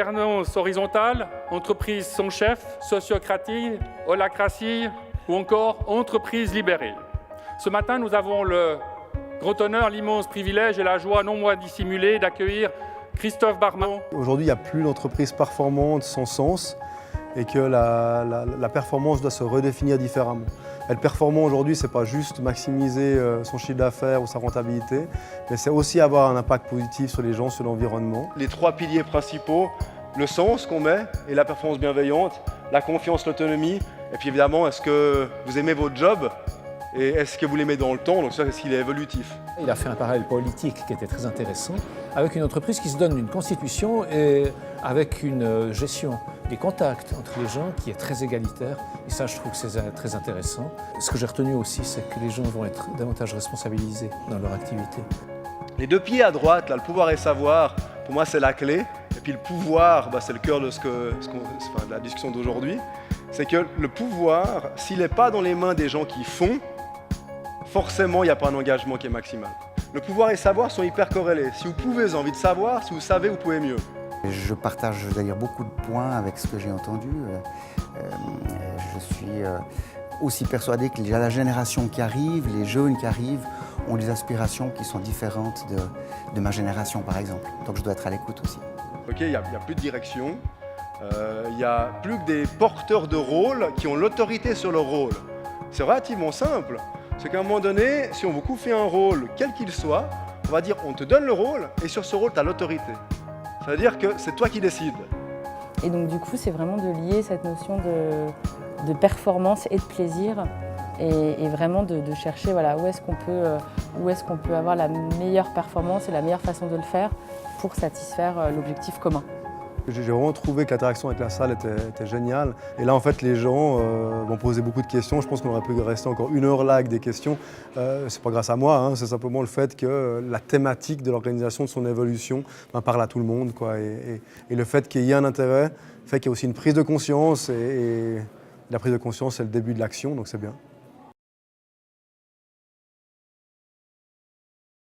gouvernance horizontale, entreprise sans chef, sociocratie, holacratie ou encore entreprise libérée. Ce matin, nous avons le grand honneur, l'immense privilège et la joie non moins dissimulée d'accueillir Christophe Barman. Aujourd'hui, il n'y a plus d'entreprise performante sans sens et que la performance doit se redéfinir différemment. Être performant aujourd'hui, ce n'est pas juste maximiser son chiffre d'affaires ou sa rentabilité, mais c'est aussi avoir un impact positif sur les gens, sur l'environnement. Les trois piliers principaux, le sens qu'on met et la performance bienveillante, la confiance, l'autonomie, et puis évidemment, est-ce que vous aimez votre job et est-ce que vous l'aimez dans le temps, donc ça, est-ce qu'il est évolutif? Il a fait un parallèle politique qui était très intéressant, avec une entreprise qui se donne une constitution et avec une gestion des contacts entre les gens qui est très égalitaire. Et ça, je trouve que c'est très intéressant. Ce que j'ai retenu aussi, c'est que les gens vont être davantage responsabilisés dans leur activité. Les deux pieds à droite, là, le pouvoir et savoir, pour moi, c'est la clé. Et puis le pouvoir, c'est le cœur de de la discussion d'aujourd'hui. C'est que le pouvoir, s'il n'est pas dans les mains des gens qui font, forcément, il n'y a pas un engagement qui est maximal. Le pouvoir et savoir sont hyper corrélés. Si vous pouvez envie de savoir, si vous savez, vous pouvez mieux. Je partage d'ailleurs beaucoup de points avec ce que j'ai entendu. Je suis aussi persuadé que la génération qui arrive, les jeunes qui arrivent, ont des aspirations qui sont différentes de ma génération, par exemple. Donc je dois être à l'écoute aussi. Ok, il n'y a plus de direction. Il n'y a plus que des porteurs de rôle qui ont l'autorité sur leur rôle. C'est relativement simple. C'est qu'à un moment donné, si on vous confie un rôle, quel qu'il soit, on va dire on te donne le rôle et sur ce rôle, tu as l'autorité. Ça veut dire que c'est toi qui décides. Et donc du coup, c'est vraiment de lier cette notion de performance et de plaisir et vraiment de chercher voilà, où est-ce qu'on peut avoir la meilleure performance et la meilleure façon de le faire pour satisfaire l'objectif commun. J'ai vraiment trouvé que l'interaction avec la salle était géniale. Et là, en fait, les gens m'ont posé beaucoup de questions. Je pense qu'on aurait pu rester encore une heure là avec des questions. C'est pas grâce à moi, hein, c'est simplement le fait que la thématique de l'organisation, de son évolution, parle à tout le monde, quoi. Et le fait qu'il y ait un intérêt fait qu'il y a aussi une prise de conscience. Et la prise de conscience, c'est le début de l'action, donc c'est bien.